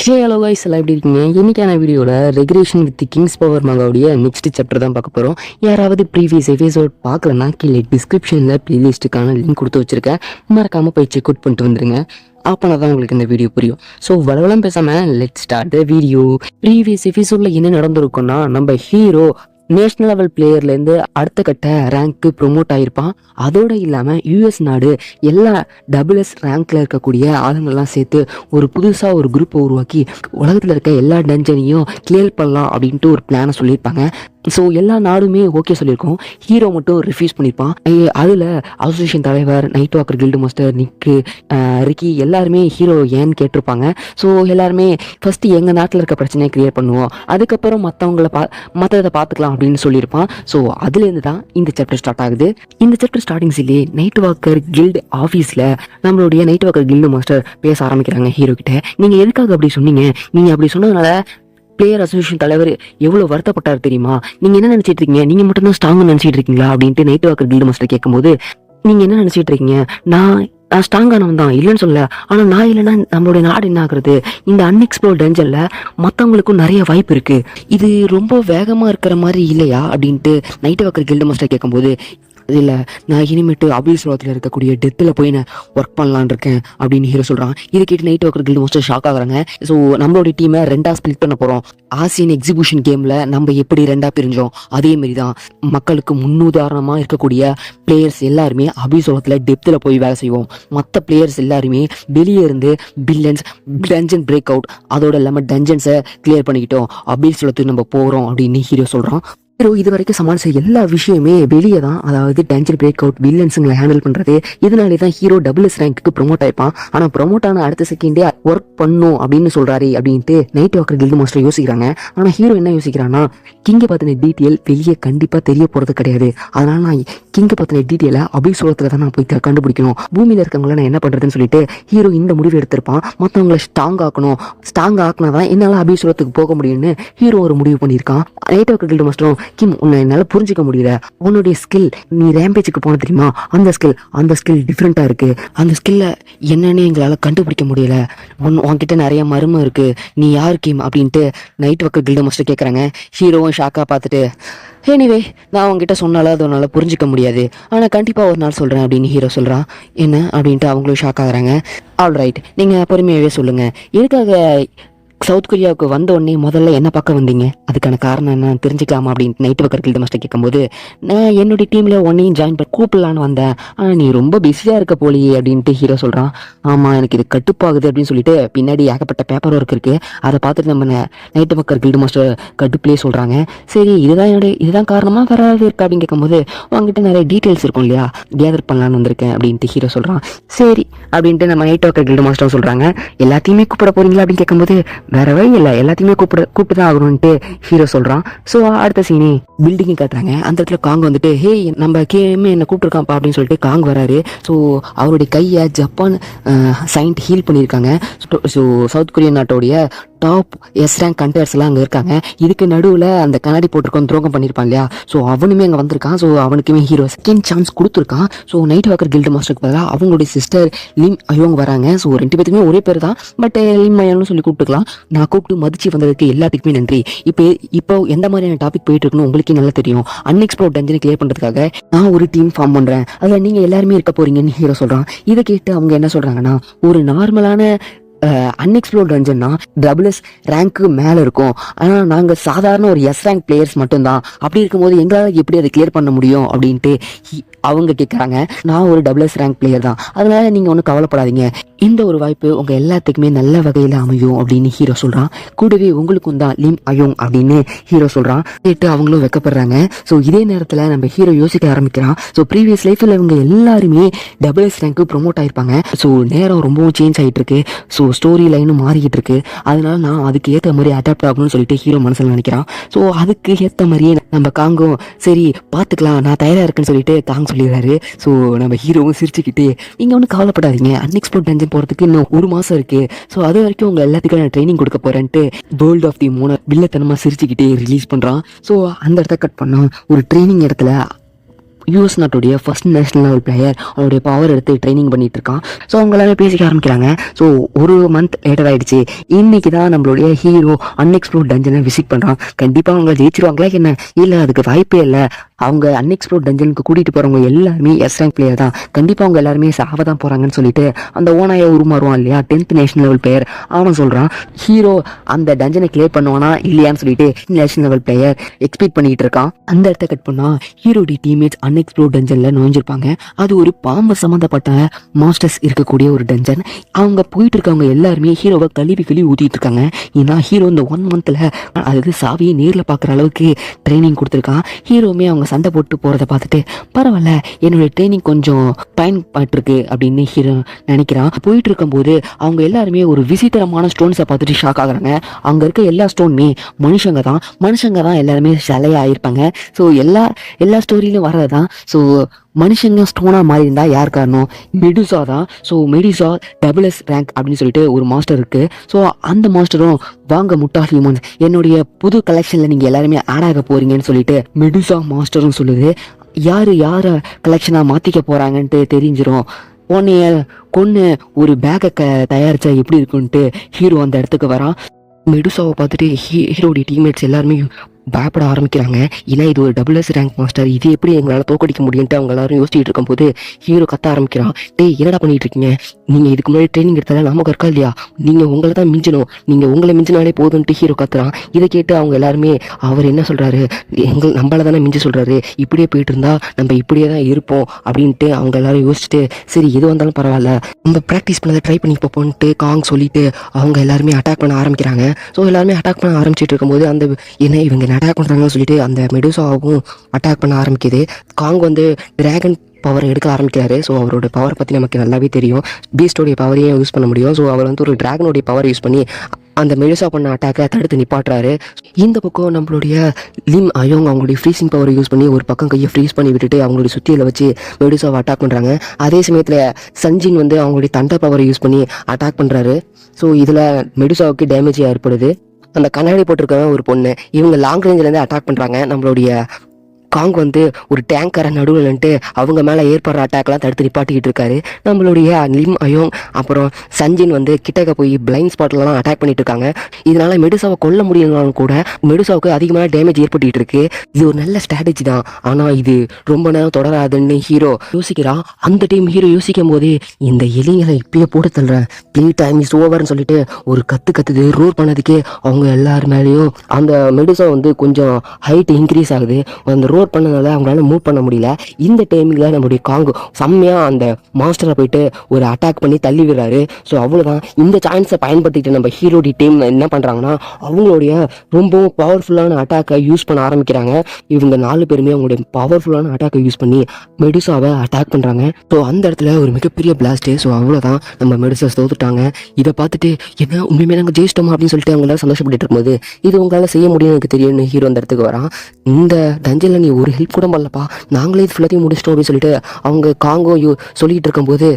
Hey hello guys எல்லாம் எப்படி இருக்கீங்க? இன்னைக்கான வீடியோவில் ரெகுலேஷன் வித் கிங்ஸ் பவர் மகாவுடைய நெக்ஸ்ட் சாப்டர் தான் பார்க்க போகிறோம். யாராவது ப்ரீவியஸ் எபிசோட் பார்க்கலன்னா கீழே டிஸ்கிரிப்ஷனில் ப்ளேலிஸ்ட்டுக்கான லிங்க் கொடுத்து வச்சுருக்கேன். மறக்காமல் போய் செக் அவுட் பண்ணிட்டு வந்துருங்க. அப்போனா தான் உங்களுக்கு இந்த வீடியோ புரியும். ஸோ வளவளம் பேசாமல் let start the video. Previous எபிசோடில் என்ன நடந்திருக்குன்னா, நம்ம ஹீரோ நேஷனல் லெவல் பிளேயர்லேருந்து அடுத்த கட்ட ரேங்க்கு ப்ரொமோட் ஆகிருப்பான். அதோடு இல்லாமல் யூஎஸ் நாடு எல்லா டபுள்எஸ் ரேங்க்கில் இருக்கக்கூடிய ஆளுங்கள்லாம் சேர்த்து ஒரு புதுசாக ஒரு குரூப்பை உருவாக்கி உலகத்தில் இருக்க எல்லா டஞ்சனையும் கிளியர் பண்ணலாம் அப்படின்ட்டு ஒரு பிளானை சொல்லியிருப்பாங்க. ஸோ எல்லா நாடுமே ஓகே சொல்லியிருக்கோம். ஹீரோ மட்டும் ரிஃப்யூஸ் பண்ணியிருப்பான். அதில் அசோசியேஷன் தலைவர், நைட் வாக்கர் கில்டு மாஸ்டர், நிக்கு, ரிக்கி எல்லாருமே ஹீரோ ஏன்னு கேட்டிருப்பாங்க. ஸோ எல்லாருமே ஃபஸ்ட்டு எங்கள் நாட்டில் இருக்க பிரச்சனையை கிளியர் பண்ணுவோம், அதுக்கப்புறம் மற்றதை பார்த்துக்கலாம் அப்படின்னு சொல்லியிருப்பான். ஸோ அதுலேருந்து தான் இந்த சாப்டர் ஸ்டார்ட் ஆகுது. இந்த சாப்டர் ஸ்டார்டிங்ஸ்லேயே நைட் வாக்கர் கில்டு ஆஃபீஸில் நம்மளுடைய நைட் வாக்கர் கில்டு மாஸ்டர் பேச ஆரம்பிக்கிறாங்க ஹீரோ கிட்ட. நீங்கள் எதுக்காக அப்படி சொன்னீங்க? நீங்கள் அப்படி சொன்னதுனால பிளேயர் அசோசியேஷன் தலைவர் எவ்வளோ வருத்தப்பட்டார் தெரியுமா? நீங்கள் என்ன நினச்சிட்டு இருக்கீங்க? நீங்கள் மட்டும்தான் ஸ்ட்ராங்காக நினச்சிட்டு இருக்கீங்களா அப்படின்ட்டு நைட் வாக்கர் கில்டு மாஸ்டர் கேட்கும்போது, நீங்கள் என்ன நினச்சிட்டு இருக்கீங்க? நான் ஸ்ட்ராங்கானவன் தான், இல்லைன்னு சொல்ல. ஆனால் நான் இல்லைன்னா நம்மளுடைய நாடு என்ன ஆகுறது? இந்த அன்எக்ஸ்ப்ளோர் டஞ்சனில் மற்றவங்களுக்கும் நிறைய வாய்ப்பு இருக்குது. இது ரொம்ப வேகமாக இருக்கிற மாதிரி இல்லையா அப்படின்ட்டு நைட் வாக்கர் கில்டு மாஸ்டர் கேட்கும்போது, இல்லை, நான் இனிமேட்டு அபில் ஸ்லோகத்தில் இருக்கக்கூடிய டெத்தில் போய் நான் ஒர்க் பண்ணலான் இருக்கேன் அப்படின்னு ஹீரோ சொல்கிறான். இதை கேட்டு night walker guild master shock ஆகுறாங்க. ஸோ நம்மளுடைய டீமை ரெண்டாக ஸ்பிளிட் பண்ண போகிறோம். ஆசியன் எக்ஸிபிஷன் கேமில் நம்ம எப்படி ரெண்டாக பிரிஞ்சோம் அதேமாரி தான் மக்களுக்கு முன்னுதாரணமாக இருக்கக்கூடிய பிளேயர்ஸ் எல்லாருமே அபில் ஸ்லோகத்தில் டெப்த்தில் போய் வேலை செய்வோம். மற்ற பிளேயர்ஸ் எல்லாருமே வெளியே இருந்து பில்லன்ஸ் டஞ்சன் பிரேக் அவுட், அதோட இல்லாமல் டஞ்சன்ஸை கிளியர் பண்ணிக்கிட்டோம், அபில் ஸ்லோகத்துக்கு நம்ம போகிறோம் அப்படின்னு ஹீரோ சொல்கிறான். ஹீரோ இது வரைக்கும் சமாளிச்ச எல்லா விஷயமே வெளியே தான், அதாவது டேஞ்சர் பிரேக் அவுட், வில்லன்ஸுங்களை ஹேண்டில் பண்ணுறது. இதனாலே தான் ஹீரோ டபுள்எஸ் ரேங்க்கு ப்ரொமோட் ஆயிருப்பான். ஆனால் ப்ரொமோட் ஆன அடுத்த செகண்டே ஒர்க் பண்ணும் அப்படின்னு சொல்கிறாரு அப்படின்ட்டு நைட் வாக்கர் கில்டு மாஸ்டர் யோசிக்கிறாங்க. ஆனால் ஹீரோ என்ன யோசிக்கிறான்னா, கிங்கை பற்றின டீட்டெயில் வெளியே கண்டிப்பாக தெரிய போகிறது கிடையாது. அதனால நான் கிங்கை பற்றின டீட்டெயிலை அபிசோகத்தில் தான் நான் போய் கண்டுபிடிக்கணும். பூமியில் இருக்கவங்கள நான் என்ன பண்ணுறதுன்னு சொல்லிட்டு ஹீரோ இந்த முடிவு எடுத்திருப்பான். மற்றவங்களை ஸ்ட்ராங் ஆக்கினா தான் என்னால் அபிசோகத்துக்கு போக முடியும்னு ஹீரோ ஒரு முடிவு பண்ணியிருக்கான். நைட் வாக்கர் கில்டு மாஸ்டரும், கிம், உன்னை என்னால் புரிஞ்சிக்க முடியல. உன்னுடைய ஸ்கில், நீ ரேம்பேஜுக்கு போன தெரியுமா, அந்த ஸ்கில் டிஃப்ரெண்ட்டாக இருக்குது. அந்த ஸ்கில்லை என்னன்னு எங்களால் கண்டுபிடிக்க முடியல. உன்கிட்ட நிறைய மர்மம் இருக்குது. நீ யார் கிம் அப்படின்ட்டு நைட் வாக்கர் கில்டு மாஸ்டர் கேட்குறாங்க. ஹீரோவும் ஷாக்காக பார்த்துட்டு, எனிவே நான் அவங்ககிட்ட சொன்னாலும் அது உன்னால் புரிஞ்சிக்க முடியாது, ஆனால் கண்டிப்பாக ஒரு நாள் சொல்கிறேன் அப்படின்னு ஹீரோ சொல்கிறான். என்ன அப்படின்ட்டு அவங்களும் ஷாக் ஆகுறாங்க. ஆல் ரைட், நீங்கள் பொறுமையாகவே சொல்லுங்கள், எதுக்காக சவுத் கொரியாவுக்கு வந்த உடனே முதல்ல என்ன பார்க்க வந்தீங்க? அதுக்கான காரணம் என்ன தெரிஞ்சுக்கலாமா அப்படின்னு நைட் வாக்கர் கில்டு மாஸ்டர் கேட்கும்போது, நான் என்னுடைய டீமில் ஒன்னையும் ஜாயின் பண்ணி கூப்பிடலான்னு வந்தேன், ஆனால் நீ ரொம்ப பிஸியாக இருக்க போலியே அப்படின்ட்டு ஹீரோ சொல்கிறான். ஆமாம், எனக்கு இது கட்டுப்பாகுது அப்படின்னு சொல்லிட்டு பின்னாடி ஏகப்பட்ட பேப்பர் ஒர்க் இருக்குது. அதை பார்த்துட்டு நம்ம நைட் வாக்கர் கில்டு மாஸ்டர் கட்டுப்பிலே சொல்கிறாங்க. சரி, இதுதான் காரணமாக வராது இருக்கு அப்படின்னு கேட்கும்போது, உங்ககிட்ட நிறைய டீட்டெயில்ஸ் இருக்கும் இல்லையா, கேதர் பண்ணலான்னு வந்திருக்கேன் அப்படின்ட்டு ஹீரோ சொல்கிறான். சரி அப்படின்ட்டு நம்ம நைட் வாக்கர் கில்டு மாஸ்டர் சொல்கிறாங்க. எல்லாத்தையுமே கூப்பிட போறீங்களா அப்படின்னு கேட்கும்போது, வேற வழி இல்லை, எல்லாத்தையுமே கூப்பிட்டு தான் ஆகணும்ட்டு ஹீரோ சொல்கிறான். ஸோ அடுத்த சீனே பில்டிங்கை காட்டுறாங்க. அந்த இடத்துல காங் வந்துட்டு, ஹே நம்ம கேமே என்ன கூப்பிட்டுருக்கான்ப்பா அப்படின்னு சொல்லிட்டு காங் வராரு. ஸோ அவருடைய கையை ஜப்பான் சைன்ட் ஹீல் பண்ணியிருக்காங்க. ஸோ சவுத் கொரியா நாட்டோடைய டாப் எஸ் ரேங்க் கண்டர்ஸ் எல்லாம் அங்கே இருக்காங்க. இதுக்கு நடுவில் அந்த கண்ணாடி போட்டிருக்கோம் துரோகம் பண்ணியிருப்பான் இல்லையா, ஸோ அவனுமே அங்கே வந்திருக்கான். ஸோ அவனுக்குமே ஹீரோ செகண்ட் சான்ஸ் கொடுத்துருக்கான். ஸோ நைட் வாக்கர் கில்டு மாஸ்டருக்கு பதிலாக அவங்களுடைய சிஸ்டர் லிம் அயோங் வராங்க. ஸோ ரெண்டு பேத்துக்குமே ஒரே பேர் தான், பட் லிம் அயோன்னு சொல்லி கூப்பிட்டுக்கலாம். நான் கூப்பிட்டு மதிச்சு வந்ததுக்கு எல்லாத்துக்குமே நன்றி. இப்போ எந்த மாதிரியான டாபிக் போயிட்டு இருக்குன்னு உங்களுக்கே நல்லா தெரியும். அன்எக்ஸ்ப்ளோர்ட் டஞ்சனை கிளியர் பண்ணுறதுக்காக நான் ஒரு டீம் ஃபார்ம் பண்ணுறேன், அதில் நீங்கள் எல்லாருமே இருக்க போறீங்கன்னு ஹீரோ சொல்கிறான். இதை கேட்டு அவங்க என்ன சொல்கிறாங்கன்னா, ஒரு நார்மலான அன்எக்ஸ்ப்ளோர்ட் டஞ்சன்னா டபுள்எஸ் ரேங்க்கு மேலே இருக்கும், ஆனால் நாங்கள் சாதாரண ஒரு எஸ் ரேங்க் பிளேயர்ஸ் மட்டும்தான். அப்படி இருக்கும்போது எங்களால் எப்படி அதை கிளியர் பண்ண முடியும் அப்படின்ட்டு அவங்க கேட்குறாங்க. நான் ஒரு டபுள்எஸ் ரேங்க் பிளேயர் தான், அதனால நீங்கள் ஒன்றும் கவலைப்படாதீங்க, இந்த ஒரு வாய்ப்பு உங்கள் எல்லாத்துக்குமே நல்ல வகையில் அமையும் அப்படின்னு ஹீரோ சொல்கிறான். கூடவே உங்களுக்கும் தான் லிம் அயோங் அப்படின்னு ஹீரோ சொல்கிறான். கேட்டு அவங்களும் வெக்கப்படுறாங்க. ஸோ இதே நேரத்தில் நம்ம ஹீரோ யோசிக்க ஆரம்பிக்கிறான். ஸோ ப்ரீவியஸ் லைஃப்பில் இவங்க எல்லாருமே டபுள்எஸ் ரேங்க்கு ப்ரொமோட் ஆயிருப்பாங்க. ஸோ நேரம் ரொம்பவும் சேஞ்ச் ஆகிட்டு இருக்கு. ஸோ ஸ்டோரி லைனும் மாறிக்கிட்டு இருக்கு. அதனால நான் அதுக்கு ஏற்ற மாதிரி அடாப்ட் ஆகணும்னு சொல்லிட்டு ஹீரோ மனசில் நினைக்கிறான். ஸோ அதுக்கு ஏற்ற மாதிரியே நம்ம காங்கும் சரி பார்த்துக்கலாம், நான் தயாராக இருக்குன்னு சொல்லிட்டு காங் சொல்லிடுறாரு. ஸோ நம்ம ஹீரோவும் சிரிச்சுக்கிட்டு, நீங்கள் ஒன்றும் கவலைப்படாதீங்க, அன்எக்ஸ்ப்ளோர்ட் டஞ்சன் போகிறதுக்கு இன்னும் 1 மாதம் இருக்குது, ஸோ அது வரைக்கும் உங்கள் எல்லாத்துக்கும் நான் ட்ரைனிங் கொடுக்க போகிறேன்ட்டு வேர்ல்ட் ஆஃப் தி மூணு வில்லத்தனமாக சிரிச்சுக்கிட்டே ரிலீஸ் பண்ணுறான். ஸோ அந்த இடத்த கட் பண்ணால் ஒரு ட்ரைனிங் இடத்துல யூஎஸ் நாட்டுடைய ஃபர்ஸ்ட் நேஷனல் லெவல் பிளேயர் அவருடைய பவர் எடுத்து ட்ரைனிங் பண்ணிட்டு இருக்கான். ஸோ அவங்க எல்லாமே பேசிக்க ஆரம்பிக்கிறாங்க. ஸோ ஒரு மந்த் லேட்டர் ஆயிடுச்சு. இன்னைக்கு தான் நம்மளுடைய ஹீரோ அன்எக்ஸ்ப்ளோர்ட் டஞ்சனை விசிட் பண்ணுறான். கண்டிப்பாக அவங்க ஜெயிச்சிருவாங்களா என்ன? இல்லை, அதுக்கு வாய்ப்பே இல்லை. அவங்க அன்எக்ஸ்ப்ளோர்ட் டஞ்சனுக்கு கூட்டிகிட்டு போகிறவங்க எல்லாருமே எஸ் ரேங்க் பிளேயர் தான். கண்டிப்பாக அவங்க எல்லாருமே சாவ தான் போகிறாங்கன்னு சொல்லிட்டு அந்த ஓனாயை உருமாறுவான் இல்லையா, 10th நேஷனல் லெவல் பிளேயர், அவன் சொல்கிறான் ஹீரோ அந்த டஞ்சனை கிளியர் பண்ணுவானா இல்லையான்னு சொல்லிட்டு நேஷனல் லெவல் பிளேயர் எக்ஸ்பெக்ட் பண்ணிட்டு இருக்கான். அந்த இடத்த கட் பண்ணா ஹீரோடி டீம்மேட்ஸ் அன்எக்ஸ்ப்ளோர்ட் டஞ்சன்ல நுழைஞ்சிருப்பாங்க. அது ஒரு பாம்பு சம்மந்தப்பட்ட மாஸ்டர்ஸ் இருக்கக்கூடிய ஒரு டஞ்சன். அவங்க போயிட்டு இருக்கவங்க எல்லாருமே ஹீரோவை கழுவி ஊத்திட்டு இருக்காங்க. ஏன்னா ஹீரோ இந்த 1 மந்த்ல அதுக்கு சாவியை நேரில் பார்க்குற அளவுக்கு ட்ரைனிங் கொடுத்துருக்கான். ஹீரோவுமே அவங்க சண்டை போட்டு போகிறத பார்த்துட்டு பரவாயில்ல, என்னுடைய ட்ரைனிங் கொஞ்சம் பயன்பட்டுருக்கு அப்படின்னு ஹீரோ நினைக்கிறான். போயிட்டு இருக்கும்போது அவங்க எல்லாருமே ஒரு விசித்திரமான ஸ்டோன்ஸை பார்த்துட்டு ஷாக் ஆகுறாங்க. அங்கே இருக்க எல்லா ஸ்டோனுமே மனுஷங்க தான் எல்லாருமே சிலையாயிருப்பாங்க. ஸோ எல்லா ஸ்டோரியிலும் வர்றது தான். ஸோ மனுஷங்க ஸ்டோனாக மாறி இருந்தால் யார் காரணம்? மெடுசா தான். ஸோ மெடுசா டபுள்எஸ் ரேங்க் அப்படின்னு சொல்லிட்டு ஒரு மாஸ்டர் இருக்குது. ஸோ அந்த மாஸ்டரும் வாங்க முட்டாள் ஹியூமன்ஸ், என்னுடைய புது கலெக்ஷனில் நீங்கள் எல்லாருமே ஆட் ஆக போகிறீங்கன்னு சொல்லிட்டு மெடுசா மாஸ்டரும் சொல்லுது. யாரை கலெக்ஷனாக மாற்றிக்க போகிறாங்கன்ட்டு தெரிஞ்சிடும். உன்னைய கொன்று ஒரு பேக்கை தயாரித்தா எப்படி இருக்குன்ட்டு ஹீரோ அந்த இடத்துக்கு வரான். மெடுசாவை பார்த்துட்டு ஹீரோடைய டீம்மேட்ஸ் எல்லாருமே பயப்பட ஆரம்பிக்கிறாங்க. ஏன்னா இது ஒரு டபுள்எஸ் ரேங்க் மாஸ்டர், இது எப்படி எங்களால் தோக்கடிக்க முடியும்ட்டு அவங்க எல்லாரும் யோசிச்சுட்டு இருக்கும்போது ஹீரோ கத்த ஆரம்பிக்கிறான். டேய், என்னடா பண்ணிட்டு இருக்கீங்க? நீங்கள் இதுக்கு முன்னாடி ட்ரைனிங் எடுத்தால நமக்கு இருக்கா இல்லையா? நீங்கள் உங்களை தான் மிஞ்சணும், நீங்கள் உங்களை மிஞ்சினாலே போதும்ட்டு ஹீரோ கத்துறான். இதை கேட்டு அவங்க எல்லாருமே அவர் என்ன சொல்கிறாரு, நம்மளை தானே மிஞ்சி சொல்கிறாரு, இப்படியே போயிட்டு இருந்தா நம்ம இப்படியே தான் இருப்போம் அப்படின்ட்டு அவங்க எல்லாரும் யோசிச்சுட்டு சரி எது வந்தாலும் பரவாயில்ல நம்ம ப்ராக்டிஸ் பண்ணதை ட்ரை பண்ணி பார்ப்போன்ட்டு காங் சொல்லிட்டு அவங்க எல்லாருமே அட்டாக் பண்ண ஆரம்பிக்கிறாங்க. ஸோ எல்லாருமே அட்டாக் பண்ண ஆரம்பிச்சிட்டு இருக்கும்போது அந்த என்ன இவங்க அட்டாக் பண்ணுறாங்கன்னு சொல்லிட்டு அந்த மெடுசாவும் அட்டாக் பண்ண ஆரம்பிக்குது. காங் வந்து டிராகன் பவர் எடுக்க ஆரம்பிக்கிறாரு. ஸோ அவரோட பவர் பற்றி நமக்கு நல்லாவே தெரியும். பீஸ்டோடைய பவரையும் யூஸ் பண்ண முடியும். ஸோ அவர் வந்து ஒரு டிராகனுடைய பவர் யூஸ் பண்ணி அந்த மெடுசா பண்ண அட்டாக்கை தடுத்து நிப்பாட்டுறாரு. இந்த பக்கம் நம்மளுடைய லிம் அயோங் அவங்களுடைய ஃப்ரீசிங் பவரை யூஸ் பண்ணி ஒரு பக்கம் கையை ஃப்ரீஸ் பண்ணி விட்டுட்டு அவங்களுடைய சுத்தியில் வச்சு மெடுசாவை அட்டாக் பண்ணுறாங்க. அதே சமயத்தில் சஞ்சின் வந்து அவங்களுடைய தண்டர் பவரை யூஸ் பண்ணி அட்டாக் பண்ணுறாரு. ஸோ இதில் மெடுசாவுக்கு டேமேஜ் ஏற்படுது. அந்த கண்ணாடி போட்டிருக்கவன் ஒரு பொண்ணு, இவங்க லாங் ரேஞ்சிலேருந்து அட்டாக் பண்ணுறாங்க. நம்மளுடைய காங் வந்து ஒரு டேங்கரை நடுவில் நின்ட்டு அவங்க மேலே ஏற்படுற அட்டாக்லாம் தடுத்து நிப்பாட்டிக்கிட்டு இருக்காரு. நம்மளுடைய லிம் அயோங் அப்புறம் சஞ்சின் வந்து கிட்டக்க போய் பிளைண்ட் ஸ்பாட்லலாம் அட்டாக் பண்ணிட்டு இருக்காங்க. இதனால மெடுசாவை கொல்ல முடியலனாலும் கூட மெடுசாவுக்கு அதிகமான டேமேஜ் ஏற்பட்டுக்கிட்டு இருக்கு. இது ஒரு நல்ல ஸ்ட்ராட்டஜி தான், ஆனால் இது ரொம்ப நேரம் தொடராதுன்னு ஹீரோ யோசிக்கிறான். அந்த டைம் ஹீரோ யோசிக்கும் போதே இந்த எலிங்களை இப்பயே போட்டு தள்ளுறேன், ப்ளே டைம் இஸ் ஓவர்னு சொல்லிட்டு ஒரு கத்துது. ரோர் பண்ணதுக்கே அவங்க எல்லார் மேலேயும் அந்த மெடுசா வந்து கொஞ்சம் ஹைட் இன்க்ரீஸ் ஆகுது. அந்த ரோர் பண்ணனால அவங்களால மூவ் பண்ண முடியல. இந்த டைமிங்ல நம்மளுடைய காங் செம்மையா அந்த மாஸ்டரை போயிட்டு ஒரு அட்டாக் பண்ணி தள்ளி விடுறாரு. ஸோ அவ்வளோதான். இந்த சான்ஸை பயன்படுத்திட்டு நம்ம ஹீரோடி டீம் என்ன பண்றாங்கன்னா அவங்களுடைய ரொம்பவும் பவர்ஃபுல்லான அட்டாக்கை யூஸ் பண்ண ஆரம்பிக்கிறாங்க. இவங்க 4 பேருமே அவங்களுடைய பவர்ஃபுல்லான அட்டாக்கை யூஸ் பண்ணி மெடுசாவை அட்டாக் பண்றாங்க. ஸோ அந்த இடத்துல ஒரு மிகப்பெரிய பிளாஸ்ட். ஸோ அவ்வளோதான், நம்ம மெடுசா தோத்துட்டாங்க. இதை பார்த்துட்டு என்ன உண்மையுமே நாங்கள் ஜெயிச்சிட்டோமா அப்படின்னு சொல்லிட்டு அவங்க எல்லாரும் சந்தோஷப்பட்டு இருக்கும்போது இது உங்களால செய்ய முடியும் எனக்கு தெரியும்னு ஹீரோ அந்த இடத்துக்கு வரான். இந்த டஞ்சன்ல நீ ஒரு ஹெல்ப் கூட பண்ணலப்பா, நாங்களே இது ஃபுல்லாத்தையும் முடிச்சிட்டோம் அப்படின்னு சொல்லிட்டு அவங்க காங்கோ சொல்லிட்டு இருக்கும்போது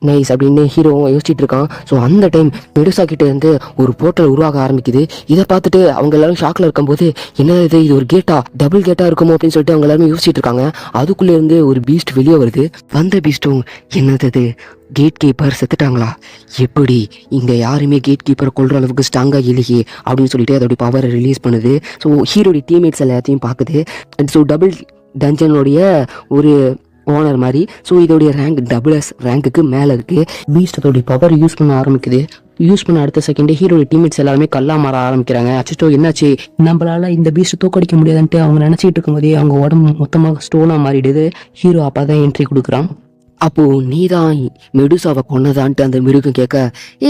நைஸ் அப்படின்னு ஹீரோவும் யோசிச்சுட்டு இருக்கான். ஸோ அந்த டைம் மெடுசா கிட்ட இருந்து ஒரு போர்ட்டல் உருவாக ஆரம்பிக்குது. இதை பார்த்துட்டு அவங்க எல்லாரும் ஷாக்ல இருக்கும்போது என்ன இது ஒரு கேட்டா, டபுள் கேட்டா இருக்குமோ அப்படின்னு சொல்லிட்டு அவங்க எல்லாருமே யோசிச்சுட்டு இருக்காங்க. அதுக்குள்ளே இருந்து ஒரு பீஸ்ட் வெளியே வருது. வந்த பீஸ்டும் என்னது கேட் கீப்பர் செத்துட்டாங்களா, எப்படி இங்கே யாருமே கேட் கீப்பரை கொள்கிற அளவுக்கு ஸ்ட்ராங்காக இல்லையே அப்படின்னு சொல்லிட்டு அதோடைய பவரை ரிலீஸ் பண்ணுது. ஸோ ஹீரோடைய டீம்மேட்ஸ் எல்லாத்தையும் பார்க்குது. அண்ட் ஸோ டபுள் டஞ்சனுடைய ஒரு ஓனர் மாதிரி. ஸோ இதோடைய ரேங்க் டபுள்எஸ் ரேங்க்குக்கு மேலே இருக்குது. பீஸ்ட் அதோடைய பவர் யூஸ் பண்ண ஆரம்பிக்குது. யூஸ் பண்ண அடுத்த செகண்டே ஹீரோட டீம்மேட்ஸ் எல்லாருமே கல்லா மாற ஆரம்பிக்கிறாங்க. அச்சோ என்னாச்சு, நம்மளால இந்த பீஸ்ட் தோக்கடிக்க முடியாதுன்ட்டு அவங்க நினச்சிட்டு இருக்கும்போதே அவங்க உடம்பு மொத்தமாக ஸ்டோனாக மாறிடுது. ஹீரோ அப்போ தான் என்ட்ரி கொடுக்குறான். அப்போ நீ தான் மெடுசாவை கொன்னதான்ட்டு அந்த மிருகம் கேட்க,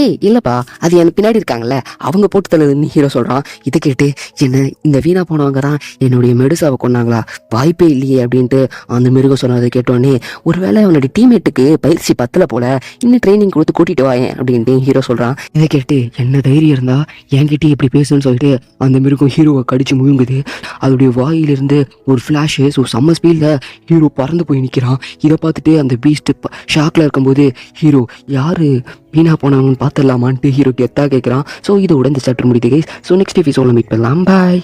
ஏய் இல்லப்பா அது எனக்கு பின்னாடி இருக்காங்கல்ல அவங்க போட்டு தள்ளுதுன்னு ஹீரோ சொல்றான். இதை கேட்டு என்ன இந்த வீணா போனவங்க தான் என்னுடைய மெடுசாவை கொன்னாங்களா, வாய்ப்பே இல்லையே அப்படின்ட்டு அந்த மிருகம் சொன்னதை கேட்டோன்னே ஒருவேளை அவனுடைய டீம்மேட்டுக்கு பயிற்சி பத்தல போல, இன்னும் ட்ரைனிங் கொடுத்து கூட்டிட்டு வாயேன் அப்படின்ட்டு ஹீரோ சொல்றான். இதை கேட்டு என்ன தைரியம் இருந்தா என்கிட்ட இப்படி பேசணும்னு சொல்லிட்டு அந்த மிருகம் ஹீரோவை கடிச்சு முழுங்குது. அதோடைய வாயிலிருந்து ஒரு ஃபிளாஷ். ஸோ செம்ம ஸ்பீட்ல ஹீரோ பறந்து போய் நிற்கிறான். இதை பார்த்துட்டு அந்த பீஸ்ட் ஷாக்ல இருக்கும்போது ஹீரோ யாரு வீணா போனவங்கன்னு பார்த்துடலாமான்ட்டு ஹீரோ கெத்தா கேட்குறான். ஸோ இது உடனே சற்று முடியுது. ஸோ நெக்ஸ்ட் எபிசோட மீட் பண்ணலாம். பாய்.